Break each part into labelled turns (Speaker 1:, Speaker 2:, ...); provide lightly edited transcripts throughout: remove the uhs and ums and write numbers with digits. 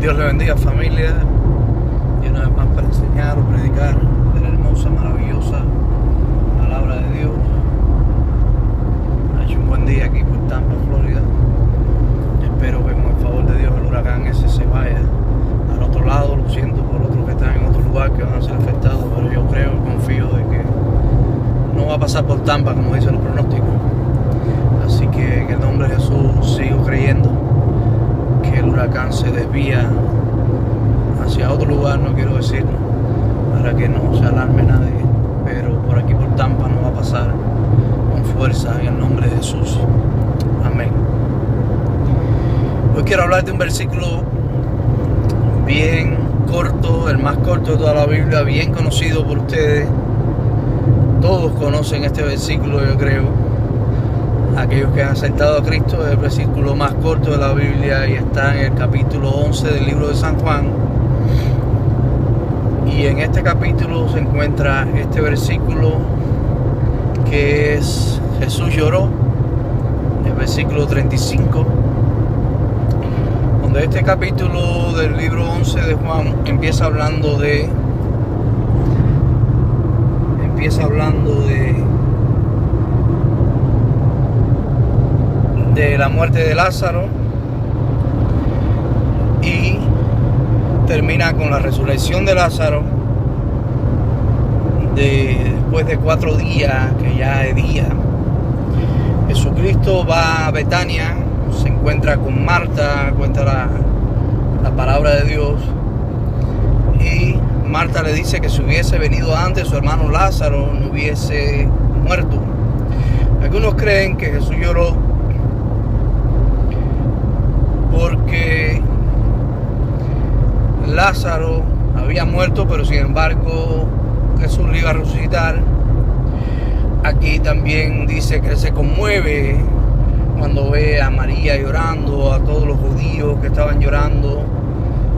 Speaker 1: Dios le bendiga, familia, y una vez más para enseñar o predicar de la hermosa, maravillosa palabra de Dios. Ha hecho un buen día aquí por Tampa, Florida. Espero que con el favor de Dios el huracán ese se vaya al otro lado. Lo siento por otros que están en otro lugar que van a ser afectados, pero yo creo y confío de que no va a pasar por Tampa como dicen los pronósticos. Así que en el nombre de Jesús sigo creyendo que el huracán se desvía hacia otro lugar, no quiero decirlo para que no se alarme nadie, pero por aquí por Tampa no va a pasar con fuerza en el nombre de Jesús. Amén. Hoy quiero hablar de un versículo bien corto, el más corto de toda la Biblia, bien conocido por ustedes. Todos conocen este versículo, yo creo. Aquellos que han aceptado a Cristo, es el versículo más corto de la Biblia y está en el capítulo 11 del libro de San Juan. Y en este capítulo se encuentra este versículo que es Jesús lloró, el versículo 35, donde este capítulo del libro 11 de Juan empieza hablando de la muerte de Lázaro y termina con la resurrección de Lázaro después de 4 días, que ya es día. Jesucristo va a Betania, se encuentra con Marta, cuenta la palabra de Dios, y Marta le dice que si hubiese venido antes su hermano Lázaro no hubiese muerto. Algunos creen que Jesús lloró porque Lázaro había muerto, pero sin embargo Jesús le iba a resucitar. Aquí también dice que se conmueve cuando ve a María llorando, a todos los judíos que estaban llorando.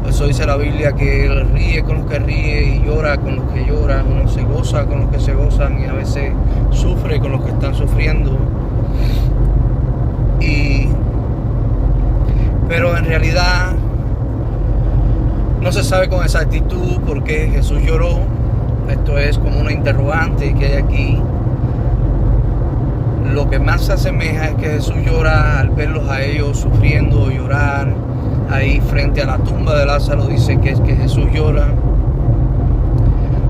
Speaker 1: Eso dice la Biblia, que él ríe con los que ríe y llora con los que lloran. Uno se goza con los que se gozan y a veces sufre con los que están sufriendo. Pero en realidad no se sabe con exactitud por qué Jesús lloró. Esto es como una interrogante que hay aquí. Lo que más se asemeja es que Jesús llora al verlos a ellos sufriendo, llorar ahí frente a la tumba de Lázaro. Dice que es que Jesús llora.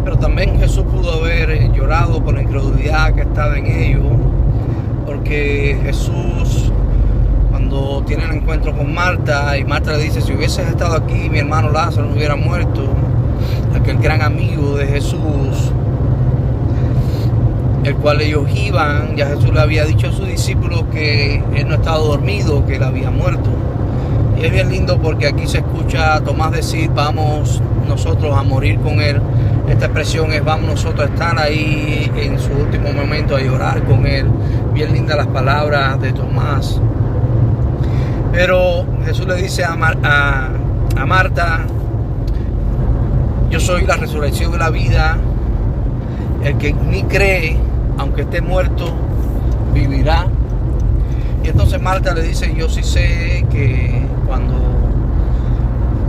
Speaker 1: Pero también Jesús pudo haber llorado por la incredulidad que estaba en ellos, porque Jesús, cuando tiene el encuentro con Marta, y Marta le dice: si hubieses estado aquí, mi hermano Lázaro no hubiera muerto. Aquel gran amigo de Jesús, el cual ellos iban, ya Jesús le había dicho a sus discípulos que él no estaba dormido, que él había muerto. Y es bien lindo porque aquí se escucha a Tomás decir: vamos nosotros a morir con él. Esta expresión es: vamos nosotros a estar ahí en su último momento, a llorar con él. Bien lindas las palabras de Tomás. Pero Jesús le dice a Marta: yo soy la resurrección de la vida. El que en mí cree, aunque esté muerto, vivirá. Y entonces Marta le dice: yo sí sé que cuando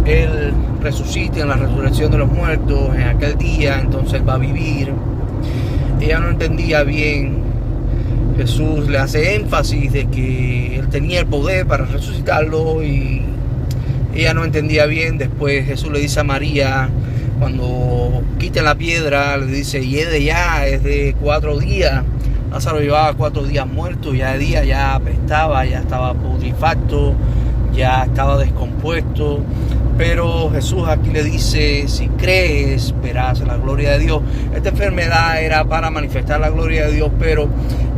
Speaker 1: Él resucite en la resurrección de los muertos, en aquel día, entonces Él va a vivir. Ella no entendía bien. Jesús le hace énfasis de que Él tenía el poder para resucitarlo y ella no entendía bien. Después Jesús le dice a María, cuando quiten la piedra, le dice: y es de 4 días. Lázaro llevaba 4 días muerto, ya de día, ya apestaba, ya estaba putrefacto, ya estaba descompuesto. Pero Jesús aquí le dice: si crees, verás la gloria de Dios. Esta enfermedad era para manifestar la gloria de Dios, pero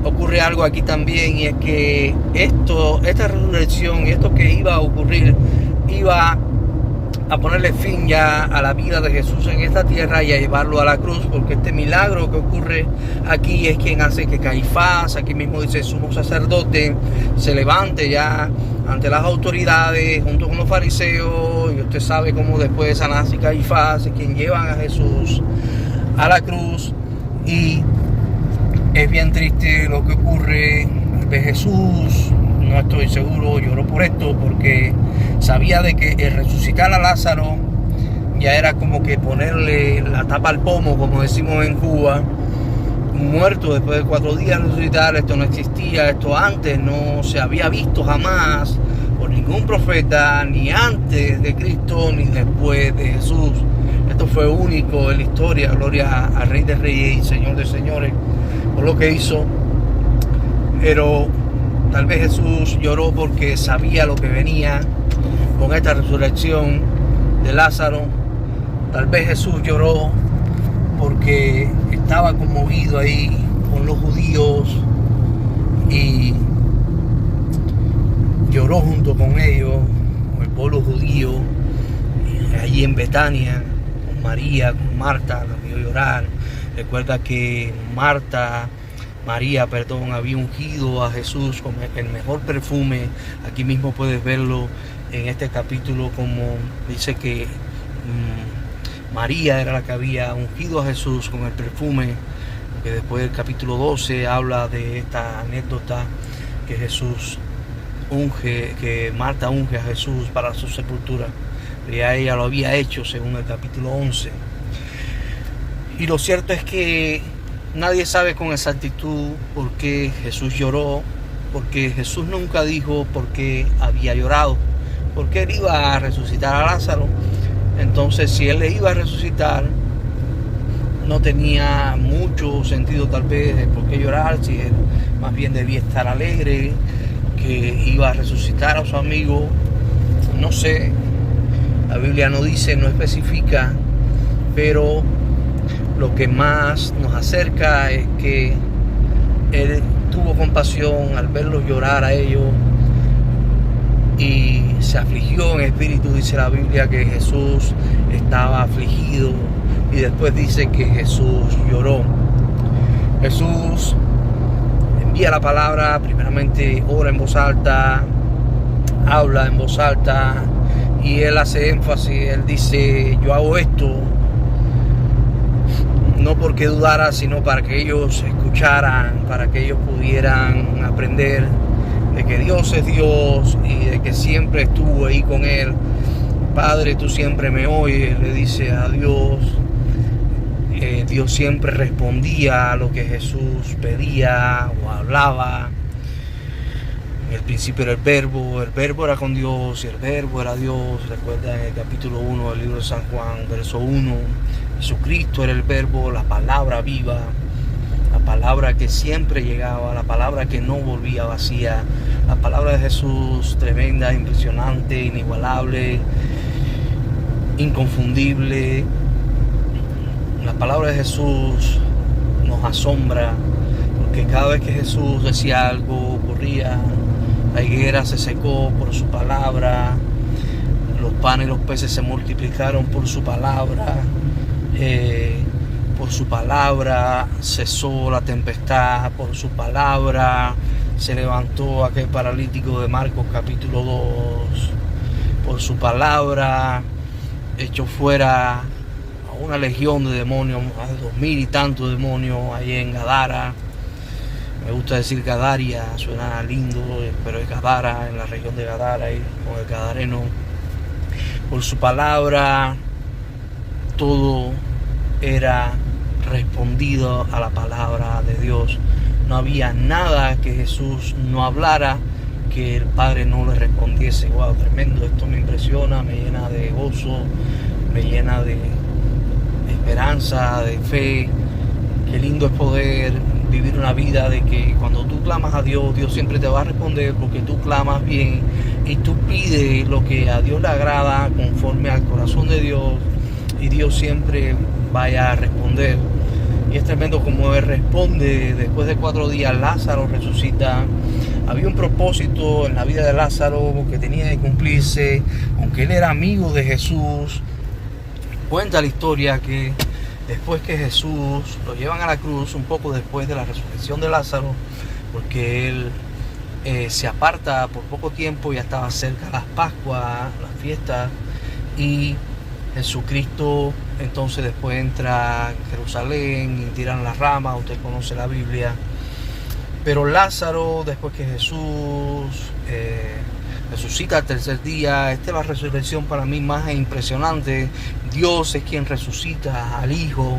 Speaker 1: ocurre algo aquí también, y es que esta resurrección y esto que iba a ocurrir, iba a ponerle fin ya a la vida de Jesús en esta tierra y a llevarlo a la cruz, porque este milagro que ocurre aquí es quien hace que Caifás, aquí mismo dice sumo sacerdote, se levante ya ante las autoridades junto con los fariseos. Y usted sabe cómo después de Anás y Caifás es quien llevan a Jesús a la cruz. Y es bien triste lo que ocurre. Jesús no estoy seguro, lloró por esto porque sabía de que el resucitar a Lázaro ya era como que ponerle la tapa al pomo, como decimos en Cuba. Un muerto después de 4 días resucitar, esto no existía, esto antes no se había visto jamás por ningún profeta, ni antes de Cristo ni después de Jesús. Esto fue único en la historia. Gloria al Rey de Reyes y Señor de Señores por lo que hizo. Pero tal vez Jesús lloró porque sabía lo que venía con esta resurrección de Lázaro. Tal vez Jesús lloró porque estaba conmovido ahí con los judíos y lloró junto con ellos, con el pueblo judío, allí en Betania, con María, con Marta, la vio llorar. Recuerda que María, había ungido a Jesús con el mejor perfume. Aquí mismo puedes verlo en este capítulo, como dice que María era la que había ungido a Jesús con el perfume, que después del capítulo 12 habla de esta anécdota que que Marta unge a Jesús para su sepultura. Ya ella lo había hecho según el capítulo 11. Y lo cierto es que nadie sabe con exactitud por qué Jesús lloró, porque Jesús nunca dijo por qué había llorado, porque él iba a resucitar a Lázaro. Entonces, si él le iba a resucitar, no tenía mucho sentido tal vez de por qué llorar, si él más bien debía estar alegre, que iba a resucitar a su amigo. No sé, la Biblia no dice, no especifica, pero lo que más nos acerca es que él tuvo compasión al verlos llorar a ellos y se afligió en espíritu. Dice la Biblia que Jesús estaba afligido y después dice que Jesús lloró. Jesús envía la palabra, primeramente ora en voz alta, habla en voz alta y él hace énfasis, él dice: yo hago esto no porque dudara, sino para que ellos escucharan, para que ellos pudieran aprender de que Dios es Dios y de que siempre estuvo ahí con él. Padre, tú siempre me oyes, le dice a Dios. Dios siempre respondía a lo que Jesús pedía o hablaba. En el principio era el verbo era con Dios y el verbo era Dios. Recuerda en el capítulo 1 del libro de San Juan, verso 1, Jesucristo era el verbo, la palabra viva, la palabra que siempre llegaba, la palabra que no volvía vacía, la palabra de Jesús, tremenda, impresionante, inigualable, inconfundible. La palabra de Jesús nos asombra, porque cada vez que Jesús decía algo ocurría. La higuera se secó por su palabra, los panes y los peces se multiplicaron por su palabra. Por su palabra cesó la tempestad, por su palabra se levantó aquel paralítico de Marcos capítulo 2, por su palabra echó fuera a una legión de demonios, a 2000 y tantos demonios ahí en Gadara. Me gusta decir Gadaria, suena lindo, pero es Gadara, en la región de Gadara, y con el gadareno. Por su palabra todo era respondido a la palabra de Dios. No había nada que Jesús no hablara que el Padre no le respondiese. Wow, tremendo, esto me impresiona, me llena de gozo, me llena de esperanza, de fe. Qué lindo es poder vivir una vida de que cuando tú clamas a Dios, Dios siempre te va a responder, porque tú clamas bien y tú pides lo que a Dios le agrada conforme al corazón de Dios, y Dios siempre vaya a responder. Y es tremendo como Él responde. Después de 4 días Lázaro resucita. Había un propósito en la vida de Lázaro que tenía que cumplirse, aunque él era amigo de Jesús. Cuenta la historia que después que Jesús lo llevan a la cruz, un poco después de la resurrección de Lázaro, porque él se aparta por poco tiempo, ya estaba cerca las Pascuas, las fiestas, y Jesucristo entonces después entra en Jerusalén y tiran las ramas. Usted conoce la Biblia. Pero Lázaro, después que Jesús resucita al tercer día, esta es la resurrección para mí más impresionante. Dios es quien resucita al Hijo.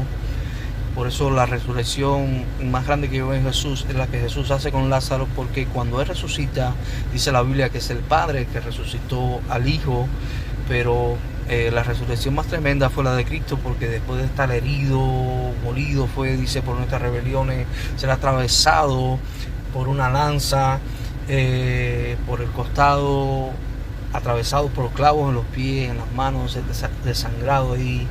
Speaker 1: Por eso la resurrección más grande que yo veo en Jesús es la que Jesús hace con Lázaro, porque cuando Él resucita, dice la Biblia que es el Padre que resucitó al Hijo, pero la resurrección más tremenda fue la de Cristo, porque después de estar herido, molido, fue, dice, por nuestras rebeliones, ser atravesado por una lanza, por el costado, atravesado por clavos en los pies, en las manos, desangrado ahí,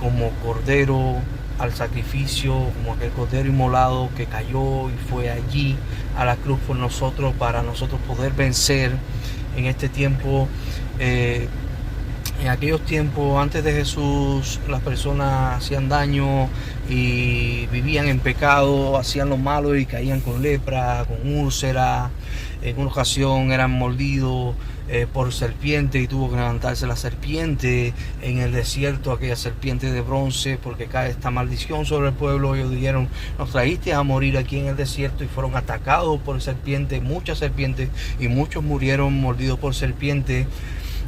Speaker 1: como cordero al sacrificio, como aquel cordero inmolado que cayó y fue allí a la cruz por nosotros, para nosotros poder vencer en este tiempo. En aquellos tiempos, antes de Jesús, las personas hacían daño y vivían en pecado, hacían lo malo y caían con lepra, con úlcera. En una ocasión eran mordidos por serpiente y tuvo que levantarse la serpiente en el desierto, aquella serpiente de bronce, porque cae esta maldición sobre el pueblo. Ellos dijeron: nos trajiste a morir aquí en el desierto, y fueron atacados por serpientes, muchas serpientes, y muchos murieron mordidos por serpiente.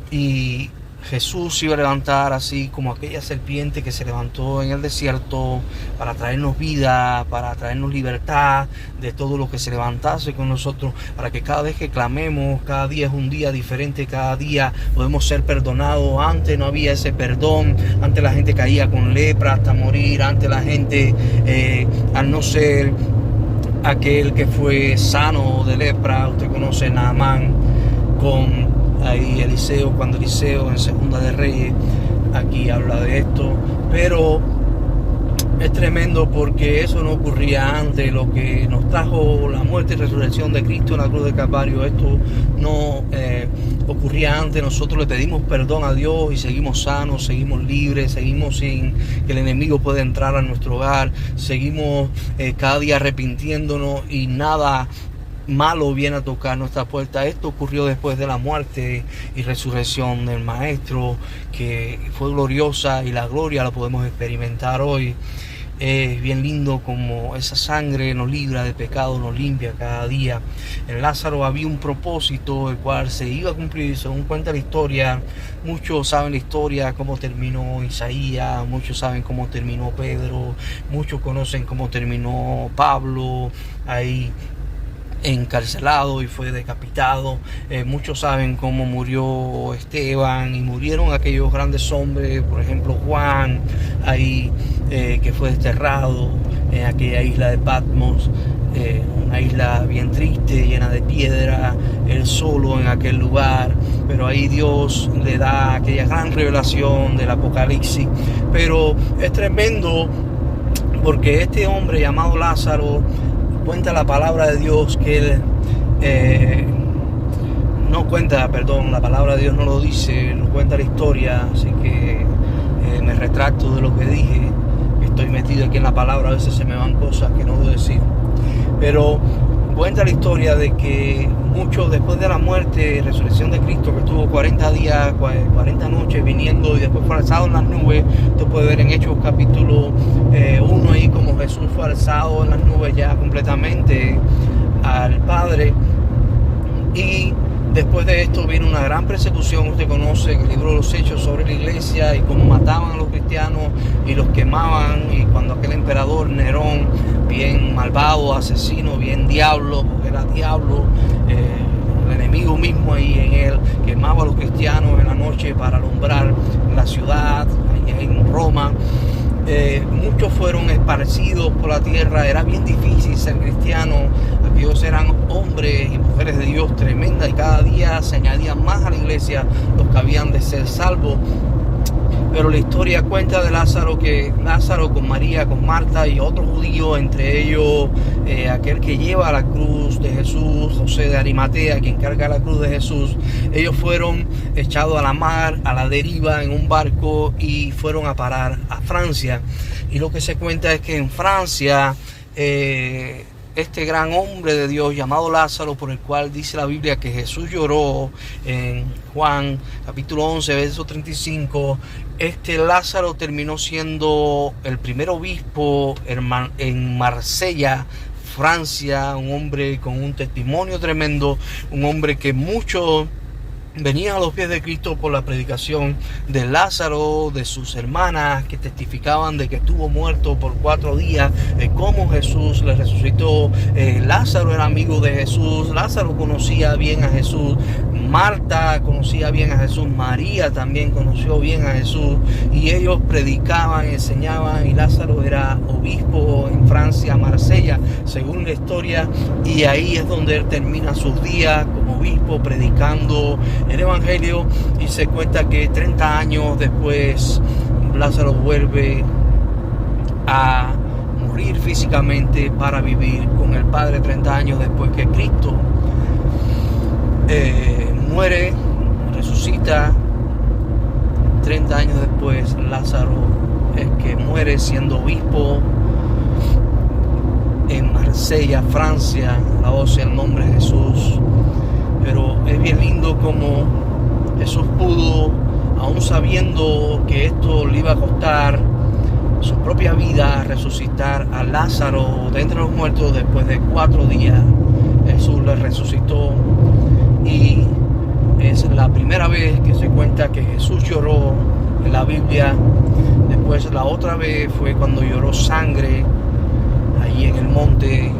Speaker 1: Y Jesús iba a levantar así como aquella serpiente que se levantó en el desierto para traernos vida, para traernos libertad de todo lo que se levantase con nosotros, para que cada vez que clamemos, cada día es un día diferente, cada día podemos ser perdonados. Antes no había ese perdón, antes la gente caía con lepra hasta morir, antes la gente, al no ser aquel que fue sano de lepra, usted conoce Naamán, con ahí Eliseo, cuando Eliseo en Segunda de Reyes aquí habla de esto. Pero es tremendo, porque eso no ocurría antes. Lo que nos trajo la muerte y resurrección de Cristo en la cruz de Calvario, esto no ocurría antes. Nosotros le pedimos perdón a Dios y seguimos sanos, seguimos libres, seguimos sin que el enemigo pueda entrar a nuestro hogar, seguimos cada día arrepintiéndonos y nada malo viene a tocar nuestra puerta. Esto ocurrió después de la muerte y resurrección del Maestro, que fue gloriosa, y la gloria la podemos experimentar hoy. Es bien lindo como esa sangre nos libra de pecado, nos limpia cada día. En Lázaro había un propósito, el cual se iba a cumplir, según cuenta la historia. Muchos saben la historia, cómo terminó Isaías, muchos saben cómo terminó Pedro, muchos conocen cómo terminó Pablo, ahí encarcelado y fue decapitado. Muchos saben cómo murió Esteban, y murieron aquellos grandes hombres, por ejemplo Juan, ahí que fue desterrado en aquella isla de Patmos, una isla bien triste, llena de piedra, él solo en aquel lugar. Pero ahí Dios le da aquella gran revelación del Apocalipsis. Pero es tremendo, porque este hombre llamado Lázaro, cuenta la palabra de Dios que él la palabra de Dios no lo dice, lo cuenta la historia. Así que me retracto de lo que dije. Estoy metido aquí en la palabra, a veces se me van cosas que no debo decir. Pero cuenta la historia de que muchos, después de la muerte y resurrección de Cristo, que estuvo 40 días, 40 noches viniendo y después fue alzado en las nubes. Usted puede ver en Hechos capítulo 1 ahí como Jesús fue alzado en las nubes ya completamente al Padre. Y después de esto viene una gran persecución. Usted conoce el libro de los Hechos sobre la iglesia y cómo mataban a los cristianos y los quemaban. Y cuando aquel emperador Nerón, bien malvado, asesino, bien diablo, porque era diablo, el enemigo mismo ahí en él, quemaba a los cristianos en la noche para alumbrar la ciudad, allá en Roma. Muchos fueron esparcidos por la tierra. Era bien difícil ser cristiano. Aquellos eran hombres y mujeres de Dios tremendas, y cada día se añadían más a la iglesia los que habían de ser salvos. Pero la historia cuenta de Lázaro, que Lázaro con María, con Marta y otros judíos, entre ellos aquel que lleva la cruz de Jesús, José de Arimatea, quien carga la cruz de Jesús, ellos fueron echados a la mar, a la deriva, en un barco, y fueron a parar a Francia. Y lo que se cuenta es que en Francia este gran hombre de Dios llamado Lázaro, por el cual dice la Biblia que Jesús lloró en Juan capítulo 11, verso 35, este Lázaro terminó siendo el primer obispo en Marsella, Francia, un hombre con un testimonio tremendo, un hombre que muchos venían a los pies de Cristo por la predicación de Lázaro, de sus hermanas que testificaban de que estuvo muerto por 4 días, de cómo Jesús le resucitó. Lázaro era amigo de Jesús, Lázaro conocía bien a Jesús, Marta conocía bien a Jesús, María también conoció bien a Jesús, y ellos predicaban, enseñaban, y Lázaro era obispo en Francia, Marsella, según la historia, y ahí es donde él termina sus días como obispo predicando el evangelio. Y se cuenta que 30 años después Lázaro vuelve a morir físicamente para vivir con el Padre 30 años después que Cristo muere, resucita. 30 años después Lázaro es que muere siendo obispo en Marsella, Francia. Alabado sea el nombre de Jesús. Pero es bien lindo como Jesús pudo, aún sabiendo que esto le iba a costar su propia vida, resucitar a Lázaro de entre los muertos. Después de 4 días Jesús le resucitó, y es la primera vez que se cuenta que Jesús lloró en la Biblia. Después la otra vez fue cuando lloró sangre allí en el monte,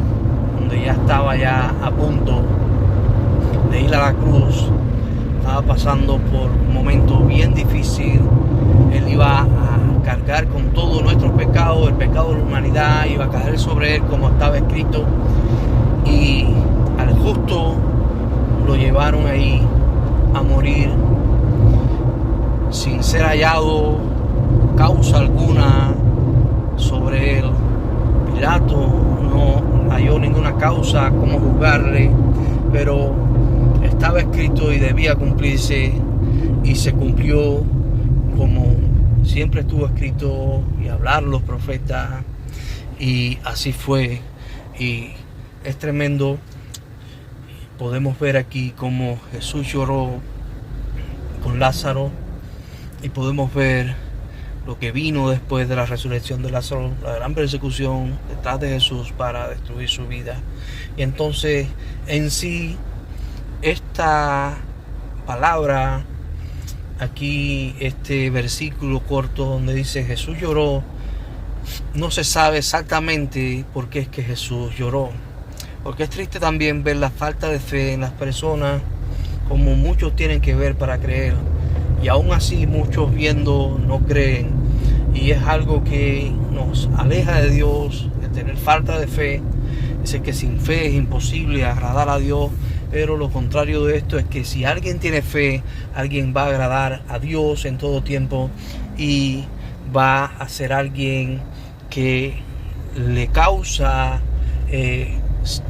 Speaker 1: donde ya estaba ya a punto de ir a la cruz. Estaba pasando por un momento bien difícil. Él iba a cargar con todos nuestros pecados, el pecado de la humanidad iba a caer sobre él, como estaba escrito, y al justo lo llevaron ahí a morir sin ser hallado causa alguna sobre él. Pilato no halló ninguna causa como juzgarle, pero estaba escrito y debía cumplirse, y se cumplió como siempre estuvo escrito y hablaron los profetas, y así fue. Y es tremendo. Podemos ver aquí cómo Jesús lloró con Lázaro, y podemos ver lo que vino después de la resurrección de Lázaro, la gran persecución detrás de Jesús para destruir su vida. Y entonces en sí esta palabra aquí, este versículo corto donde dice Jesús lloró, no se sabe exactamente por qué es que Jesús lloró, porque es triste también ver la falta de fe en las personas, como muchos tienen que ver para creer, y aún así muchos viendo no creen, y es algo que nos aleja de Dios, el tener falta de fe. Dice que sin fe es imposible agradar a Dios, pero lo contrario de esto es que si alguien tiene fe, alguien va a agradar a Dios en todo tiempo, y va a ser alguien que le causa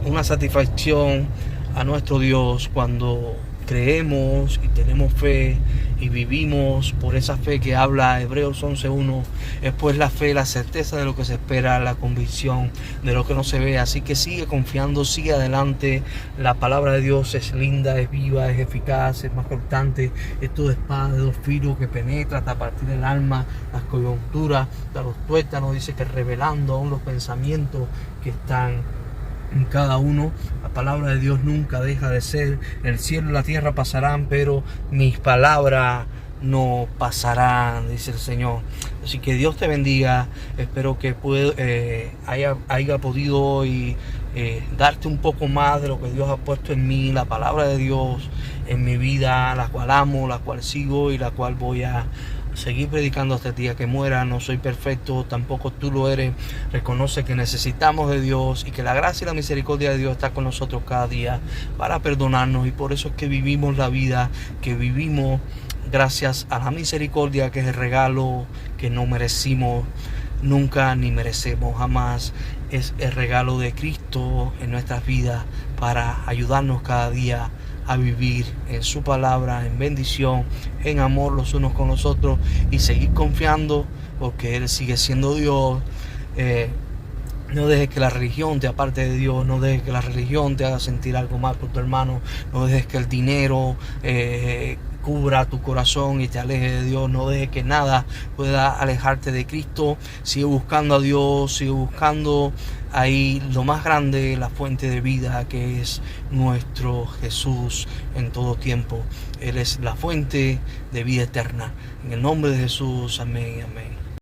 Speaker 1: una satisfacción a nuestro Dios cuando creemos y tenemos fe y vivimos por esa fe que habla Hebreos 11:1. Es pues la fe, la certeza de lo que se espera, la convicción de lo que no se ve. Así que sigue confiando, sigue adelante. La palabra de Dios es linda, es viva, es eficaz, es más cortante, es toda espada de 2 filos que penetra hasta partir del alma, las coyunturas, de los tuétanos. Dice que revelando aún los pensamientos que están en cada uno. La palabra de Dios nunca deja de ser. El cielo y la tierra pasarán, pero mis palabras no pasarán, dice el Señor. Así que Dios te bendiga. Espero que haya podido hoy darte un poco más de lo que Dios ha puesto en mí, la palabra de Dios en mi vida, la cual amo, la cual sigo y la cual voy a seguir predicando hasta el día que muera. No soy perfecto, tampoco tú lo eres. Reconoce que necesitamos de Dios y que la gracia y la misericordia de Dios está con nosotros cada día para perdonarnos, y por eso es que vivimos la vida que vivimos gracias a la misericordia, que es el regalo que no merecimos nunca ni merecemos jamás. Es el regalo de Cristo en nuestras vidas para ayudarnos cada día a vivir en su palabra, en bendición, en amor los unos con los otros, y seguir confiando porque Él sigue siendo Dios. No dejes que la religión te aparte de Dios, no dejes que la religión te haga sentir algo mal por tu hermano, no dejes que el dinero cubra tu corazón y te aleje de Dios. No deje que nada pueda alejarte de Cristo. Sigue buscando a Dios, sigue buscando ahí lo más grande, la fuente de vida, que es nuestro Jesús en todo tiempo. Él es la fuente de vida eterna. En el nombre de Jesús, amén, amén.